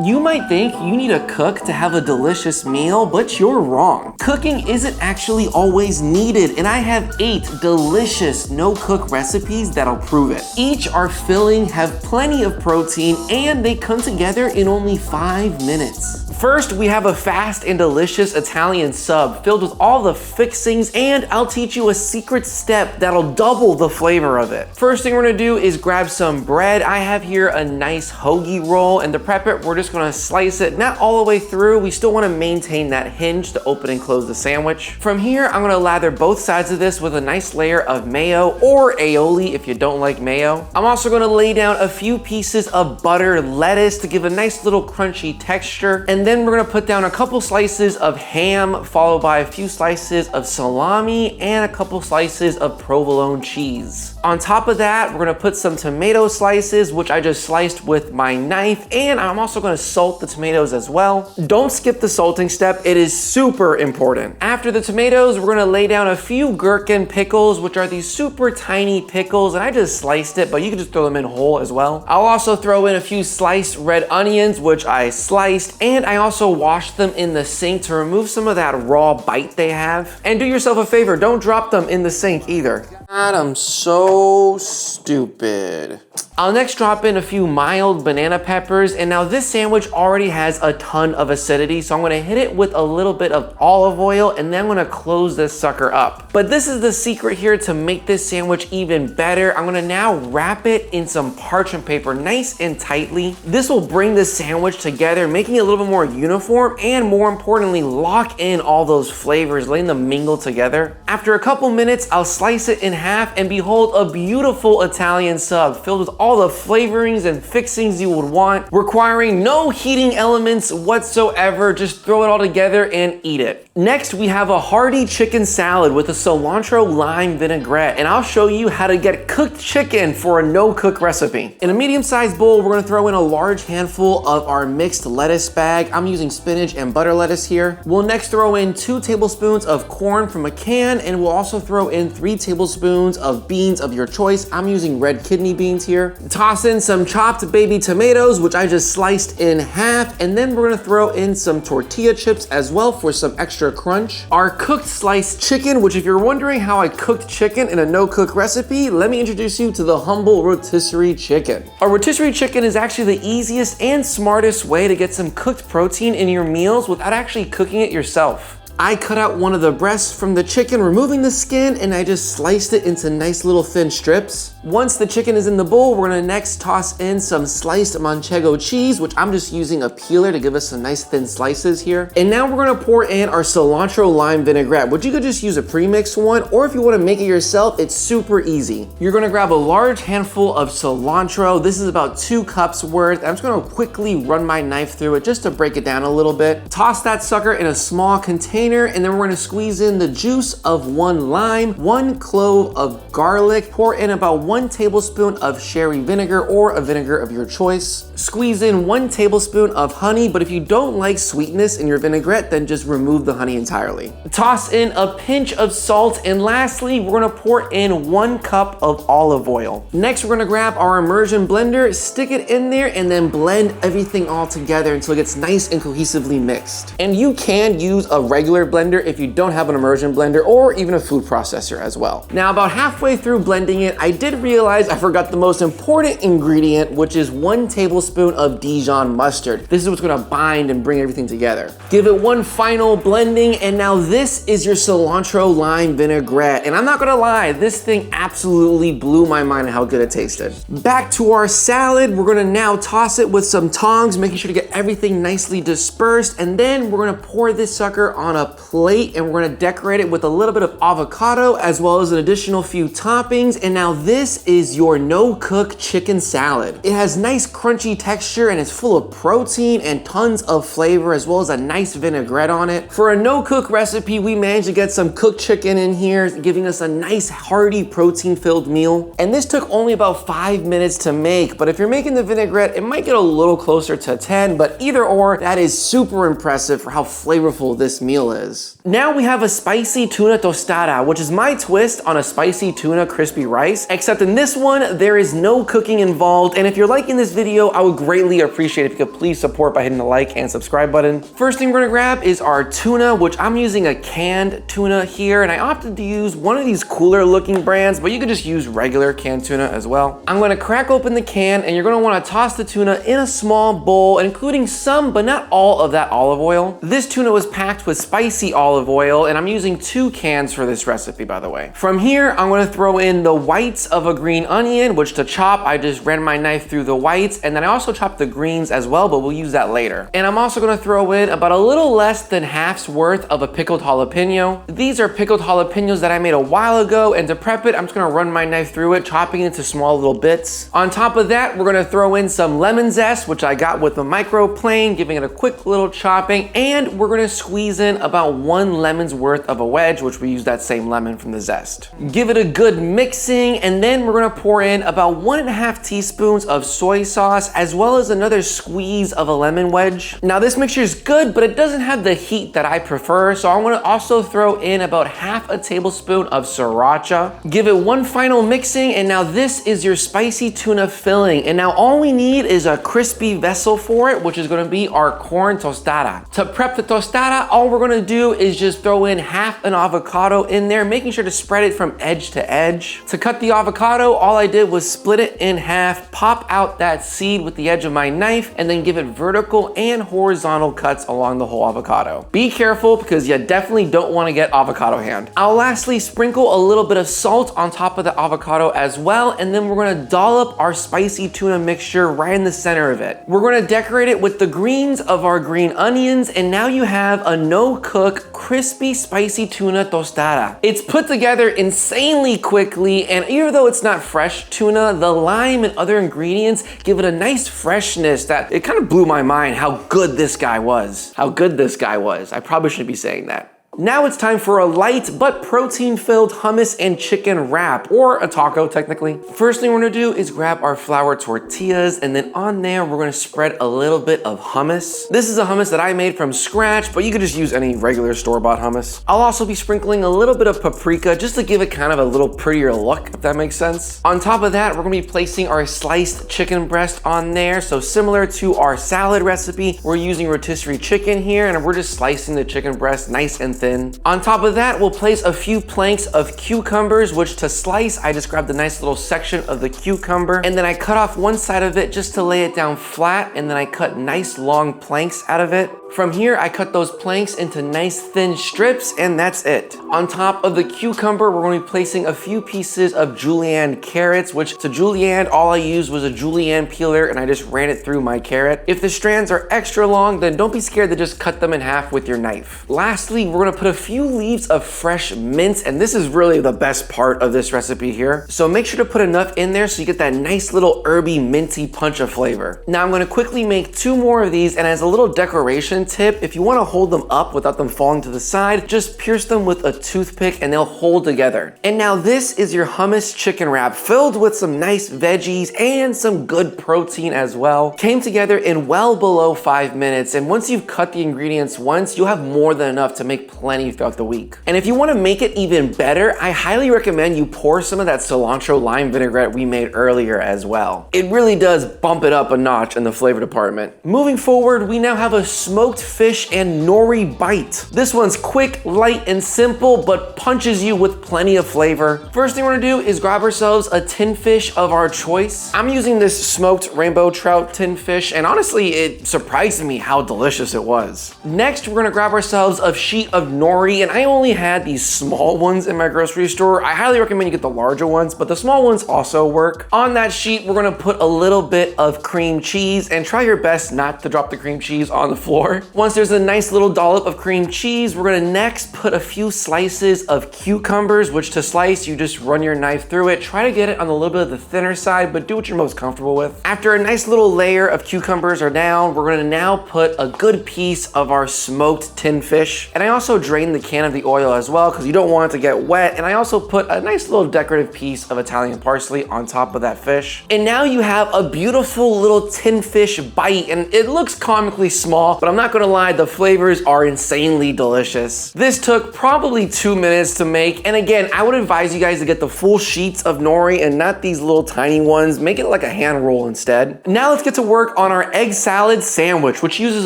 You might think you need a cook to have a delicious meal, but you're wrong. Cooking isn't actually always needed, and I have 8 delicious no-cook recipes that'll prove it. Each are filling, have plenty of protein, and they come together in only 5 minutes. First, we have a fast and delicious Italian sub filled with all the fixings, and I'll teach you a secret step that'll double the flavor of it. First thing we're gonna do is grab some bread. I have here a nice hoagie roll, and to prep it, we're just gonna slice it, not all the way through. We still wanna maintain that hinge to open and close the sandwich. From here, I'm gonna lather both sides of this with a nice layer of mayo or aioli if you don't like mayo. I'm also gonna lay down a few pieces of butter lettuce to give a nice little crunchy texture, and then we're gonna put down a couple slices of ham, followed by a few slices of salami and a couple slices of provolone cheese. On top of that, we're gonna put some tomato slices, which I just sliced with my knife, and I'm also gonna salt the tomatoes as well. Don't skip the salting step, it is super important. After the tomatoes, we're gonna lay down a few gherkin pickles, which are these super tiny pickles, and I just sliced it, but you can just throw them in whole as well. I'll also throw in a few sliced red onions, which I sliced, and I also washed them in the sink to remove some of that raw bite they have. And do yourself a favor, don't drop them in the sink either. God, I'm so stupid. I'll next drop in a few mild banana peppers, and now this sandwich already has a ton of acidity, so I'm gonna hit it with a little bit of olive oil, and then I'm gonna close this sucker up. But this is the secret here to make this sandwich even better. I'm gonna now wrap it in some parchment paper nice and tightly. This will bring this sandwich together, making it a little bit more uniform, and more importantly, lock in all those flavors, letting them mingle together. After a couple minutes, I'll slice it in half, and behold, a beautiful Italian sub filled with all the flavorings and fixings you would want, requiring no heating elements whatsoever. Just throw it all together and eat it. Next, we have a hearty chicken salad with a cilantro lime vinaigrette, and I'll show you how to get cooked chicken for a no-cook recipe. In a medium-sized bowl, we're gonna throw in a large handful of our mixed lettuce bag. I'm using spinach and butter lettuce here. We'll next throw in 2 tablespoons of corn from a can, and we'll also throw in 3 tablespoons of beans of your choice. I'm using red kidney beans here. Toss in some chopped baby tomatoes, which I just sliced in half, and then we're gonna throw in some tortilla chips as well for some extra crunch. Our cooked sliced chicken, which if you're wondering how I cooked chicken in a no-cook recipe, let me introduce you to the humble rotisserie chicken. A rotisserie chicken is actually the easiest and smartest way to get some cooked protein in your meals without actually cooking it yourself. I cut out one of the breasts from the chicken, removing the skin, and I just sliced it into nice little thin strips. Once the chicken is in the bowl, we're gonna next toss in some sliced manchego cheese, which I'm just using a peeler to give us some nice thin slices here. And now we're gonna pour in our cilantro lime vinaigrette, which you could just use a pre-mixed one, or if you wanna make it yourself, it's super easy. You're gonna grab a large handful of cilantro. This is about 2 cups worth. I'm just gonna quickly run my knife through it just to break it down a little bit. Toss that sucker in a small container, and then we're gonna squeeze in the juice of 1 lime, 1 clove of garlic, pour in about 1 tablespoon of sherry vinegar or a vinegar of your choice. Squeeze in 1 tablespoon of honey, but if you don't like sweetness in your vinaigrette, then just remove the honey entirely. Toss in a pinch of salt, and lastly, we're gonna pour in 1 cup of olive oil. Next, we're gonna grab our immersion blender, stick it in there, and then blend everything all together until it gets nice and cohesively mixed. And you can use a regular blender if you don't have an immersion blender, or even a food processor as well. Now, about halfway through blending it, I did realize I forgot the most important ingredient, which is 1 tablespoon of Dijon mustard. This is what's gonna bind and bring everything together. Give it 1 final blending, and now this is your cilantro lime vinaigrette. And I'm not gonna lie, this thing absolutely blew my mind how good it tasted. Back to our salad, we're gonna now toss it with some tongs, making sure to get everything nicely dispersed, and then we're gonna pour this sucker on a plate, and we're gonna decorate it with a little bit of avocado as well as an additional few toppings. And now this is your no-cook chicken salad. It has nice crunchy texture, and it's full of protein and tons of flavor, as well as a nice vinaigrette on it. For a no-cook recipe, we managed to get some cooked chicken in here, giving us a nice hearty protein-filled meal. And this took only about 5 minutes to make, but if you're making the vinaigrette, it might get a little closer to 10, but either or, that is super impressive for how flavorful this meal is. Now we have a spicy tuna tostada, which is my twist on a spicy tuna crispy rice, except in this one, there is no cooking involved. And if you're liking this video, I would greatly appreciate it if you could please support by hitting the like and subscribe button. First thing we're gonna grab is our tuna, which I'm using a canned tuna here, and I opted to use one of these cooler looking brands, but you could just use regular canned tuna as well. I'm gonna crack open the can, and you're gonna wanna toss the tuna in a small bowl, including some, but not all of that olive oil. This tuna was packed with spicy olive oil, and I'm using 2 cans for this recipe, by the way. From here, I'm gonna throw in the whites of a green onion, which to chop, I just ran my knife through the whites, and then I also chopped the greens as well, but we'll use that later. And I'm also gonna throw in about a little less than half's worth of a pickled jalapeno. These are pickled jalapenos that I made a while ago, and to prep it, I'm just gonna run my knife through it, chopping it into small little bits. On top of that, we're gonna throw in some lemon zest, which I got with the microplane, giving it a quick little chopping, and we're gonna squeeze in about 1 lemon's worth of a wedge, which we use that same lemon from the zest. Give it a good mixing, and then we're gonna pour in about 1.5 teaspoons of soy sauce, as well as another squeeze of a lemon wedge. Now this mixture is good, but it doesn't have the heat that I prefer, so I'm gonna also throw in about 1/2 tablespoon of sriracha. Give it one final mixing, and now this is your spicy tuna filling. And now all we need is a crispy vessel for it, which is gonna be our corn tostada. To prep the tostada, all we're gonna do is just throw in 1/2 an avocado in there, making sure to spread it from edge to edge. To cut the avocado, all I did was split it in half, pop out that seed with the edge of my knife, and then give it vertical and horizontal cuts along the whole avocado. Be careful because you definitely don't want to get avocado hand. I'll lastly sprinkle a little bit of salt on top of the avocado as well, and then we're gonna dollop our spicy tuna mixture right in the center of it. We're gonna decorate it with the greens of our green onions, and now you have a no-cook, crispy, spicy tuna tostada. It's put together insanely quickly, and even though it's not fresh tuna, the lime and other ingredients give it a nice freshness that it kind of blew my mind how good this guy was. How good this guy was. I probably shouldn't be saying that. Now it's time for a light but protein-filled hummus and chicken wrap, or a taco technically. First thing we're gonna do is grab our flour tortillas, and then on there we're gonna spread a little bit of hummus. This is a hummus that I made from scratch, but you could just use any regular store-bought hummus. I'll also be sprinkling a little bit of paprika just to give it kind of a little prettier look, if that makes sense. On top of that, we're gonna be placing our sliced chicken breast on there. So similar to our salad recipe, we're using rotisserie chicken here, and we're just slicing the chicken breast nice and thin. On top of that, we'll place a few planks of cucumbers, which to slice, I just grabbed a nice little section of the cucumber, and then I cut off one side of it just to lay it down flat, and then I cut nice long planks out of it. From here, I cut those planks into nice thin strips, and that's it. On top of the cucumber, we're gonna be placing a few pieces of julienne carrots, which to julienne, all I used was a julienne peeler, and I just ran it through my carrot. If the strands are extra long, then don't be scared to just cut them in half with your knife. Lastly, we're gonna put a few leaves of fresh mint, and this is really the best part of this recipe here. So make sure to put enough in there so you get that nice little herby, minty punch of flavor. Now I'm gonna quickly make 2 more of these, and as a little decoration tip, if you wanna hold them up without them falling to the side, just pierce them with a toothpick and they'll hold together. And now this is your hummus chicken wrap, filled with some nice veggies and some good protein as well. Came together in well below 5 minutes, and once you've cut the ingredients once, you'll have more than enough to make plenty throughout the week. And if you wanna make it even better, I highly recommend you pour some of that cilantro lime vinaigrette we made earlier as well. It really does bump it up a notch in the flavor department. Moving forward, we now have a smoked fish and nori bite. This one's quick, light, and simple, but punches you with plenty of flavor. First thing we're gonna do is grab ourselves a tin fish of our choice. I'm using this smoked rainbow trout tin fish, and honestly, it surprised me how delicious it was. Next, we're gonna grab ourselves a sheet of nori, and I only had these small ones in my grocery store. I highly recommend you get the larger ones, but the small ones also work. On that sheet, we're gonna put a little bit of cream cheese, and try your best not to drop the cream cheese on the floor. Once there's a nice little dollop of cream cheese, we're gonna next put a few slices of cucumbers, which to slice, you just run your knife through it. Try to get it on a little bit of the thinner side, but do what you're most comfortable with. After a nice little layer of cucumbers are down, we're gonna now put a good piece of our smoked tin fish. And I also drained the can of the oil as well, because you don't want it to get wet. And I also put a nice little decorative piece of Italian parsley on top of that fish. And now you have a beautiful little tin fish bite, and it looks comically small, but I'm not not gonna lie, the flavors are insanely delicious. This took probably 2 minutes to make, and again, I would advise you guys to get the full sheets of nori and not these little tiny ones. Make it like a hand roll instead. Now let's get to work on our egg salad sandwich, which uses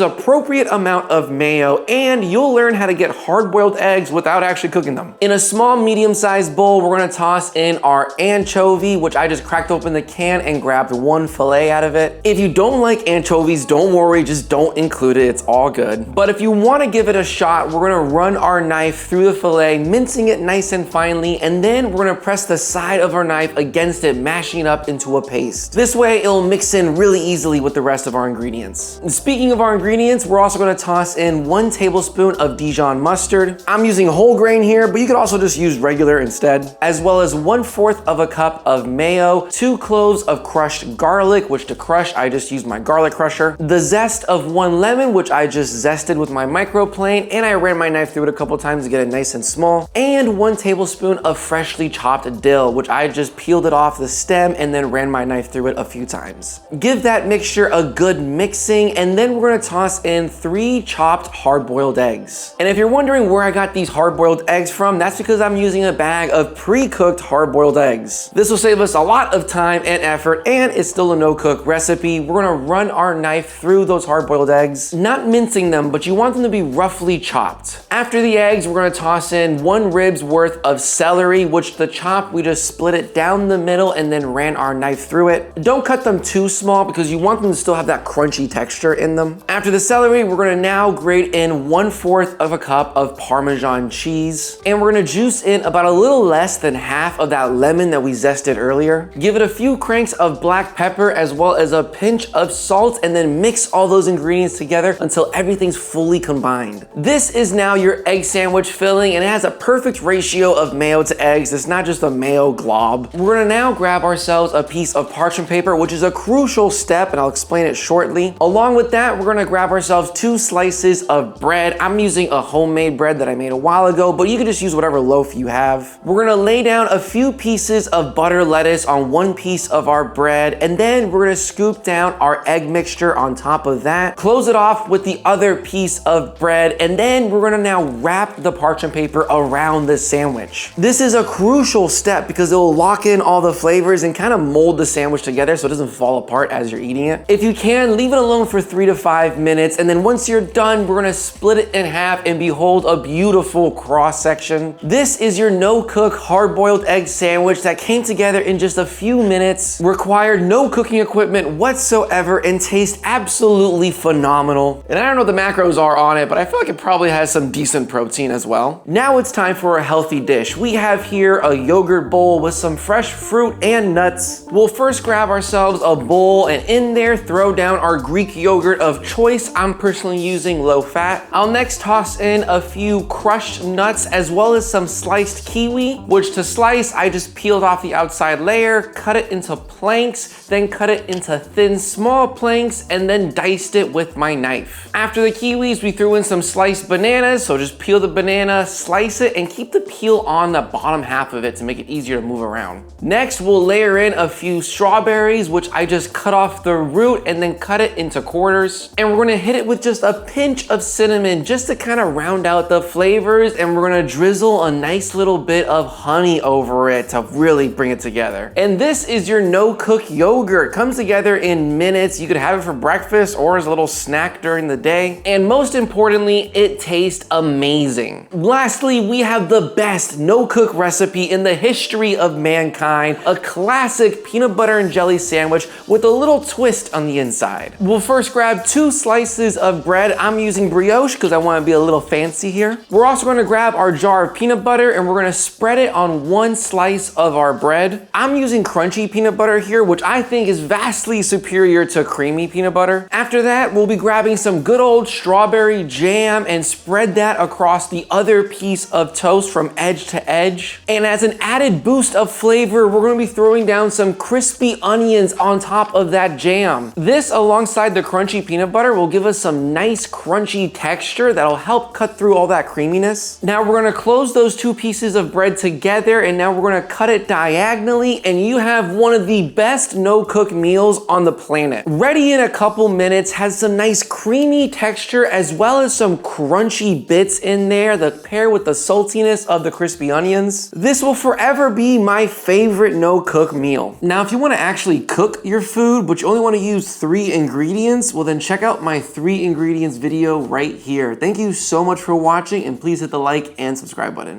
appropriate amount of mayo, and you'll learn how to get hard-boiled eggs without actually cooking them. In a small, medium-sized bowl, we're gonna toss in our anchovy, which I just cracked open the can and grabbed one fillet out of it. If you don't like anchovies, don't worry, just don't include it, it's all good. But if you wanna give it a shot, we're gonna run our knife through the fillet, mincing it nice and finely, and then we're gonna press the side of our knife against it, mashing it up into a paste. This way, it'll mix in really easily with the rest of our ingredients. And speaking of our ingredients, we're also gonna toss in 1 tablespoon of Dijon mustard. I'm using whole grain here, but you could also just use regular instead, as well as 1/4 of a cup of mayo, 2 cloves of crushed garlic, which to crush, I just used my garlic crusher, the zest of 1 lemon, which I just zested with my microplane, and I ran my knife through it a couple times to get it nice and small, and 1 tablespoon of freshly chopped dill, which I just peeled it off the stem and then ran my knife through it a few times. Give that mixture a good mixing, and then we're gonna toss in 3 chopped hard-boiled eggs. And if you're wondering where I got these hard-boiled eggs from, that's because I'm using a bag of pre-cooked hard-boiled eggs. This will save us a lot of time and effort, and it's still a no-cook recipe. We're gonna run our knife through those hard-boiled eggs, not mincing them, but you want them to be roughly chopped. After the eggs, we're gonna toss in 1 rib's worth of celery, which the chop, we just split it down the middle and then ran our knife through it. Don't cut them too small because you want them to still have that crunchy texture in them. After the celery, we're gonna now grate in 1/4 of a cup of Parmesan cheese, and we're gonna juice in about a little less than half of that lemon that we zested earlier. Give it a few cranks of black pepper as well as a pinch of salt, and then mix all those ingredients together until everything's fully combined. This is now your egg sandwich filling, and it has a perfect ratio of mayo to eggs. It's not just a mayo glob. We're gonna now grab ourselves a piece of parchment paper, which is a crucial step, and I'll explain it shortly. Along with that, we're gonna grab ourselves 2 slices of bread. I'm using a homemade bread that I made a while ago, but you can just use whatever loaf you have. We're gonna lay down a few pieces of butter lettuce on 1 piece of our bread, and then we're gonna scoop down our egg mixture on top of that, close it off with the other piece of bread, and then we're gonna now wrap the parchment paper around the sandwich. This is a crucial step because it will lock in all the flavors and kind of mold the sandwich together so it doesn't fall apart as you're eating it. If you can, leave it alone for 3 to 5 minutes, and then once you're done, we're gonna split it in half and behold a beautiful cross section. This is your no-cook hard-boiled egg sandwich that came together in just a few minutes, required no cooking equipment whatsoever, and tastes absolutely phenomenal. And I don't know what the macros are on it, but I feel like it probably has some decent protein as well. Now it's time for a healthy dish. We have here a yogurt bowl with some fresh fruit and nuts. We'll first grab ourselves a bowl, and in there throw down our Greek yogurt of choice. I'm personally using low fat. I'll next toss in a few crushed nuts as well as some sliced kiwi, which to slice, I just peeled off the outside layer, cut it into planks, then cut it into thin, small planks, and then diced it with my knife. After the kiwis, we threw in some sliced bananas, so just peel the banana, slice it, and keep the peel on the bottom half of it to make it easier to move around. Next, we'll layer in a few strawberries, which I just cut off the root and then cut it into quarters. And we're gonna hit it with just a pinch of cinnamon just to kind of round out the flavors, and we're gonna drizzle a nice little bit of honey over it to really bring it together. And this is your no-cook yogurt. Comes together in minutes. You could have it for breakfast or as a little snack during the day. And most importantly, it tastes amazing. Lastly, we have the best no-cook recipe in the history of mankind, a classic peanut butter and jelly sandwich with a little twist on the inside. We'll first grab 2 slices of bread. I'm using brioche because I want to be a little fancy here. We're also going to grab our jar of peanut butter, and we're going to spread it on 1 slice of our bread. I'm using crunchy peanut butter here, which I think is vastly superior to creamy peanut butter. After that, we'll be grabbing some good old strawberry jam and spread that across the other piece of toast from edge to edge. And as an added boost of flavor, we're going to be throwing down some crispy onions on top of that jam. This, alongside the crunchy peanut butter, will give us some nice crunchy texture that'll help cut through all that creaminess. Now we're going to close those 2 pieces of bread together, and now we're going to cut it diagonally, and you have one of the best no-cook meals on the planet. Ready in a couple minutes, has some nice creamy creamy texture as well as some crunchy bits in there that pair with the saltiness of the crispy onions. This will forever be my favorite no-cook meal. Now, if you want to actually cook your food, but you only want to use 3 ingredients, well then check out my 3 ingredients video right here. Thank you so much for watching, and please hit the like and subscribe button.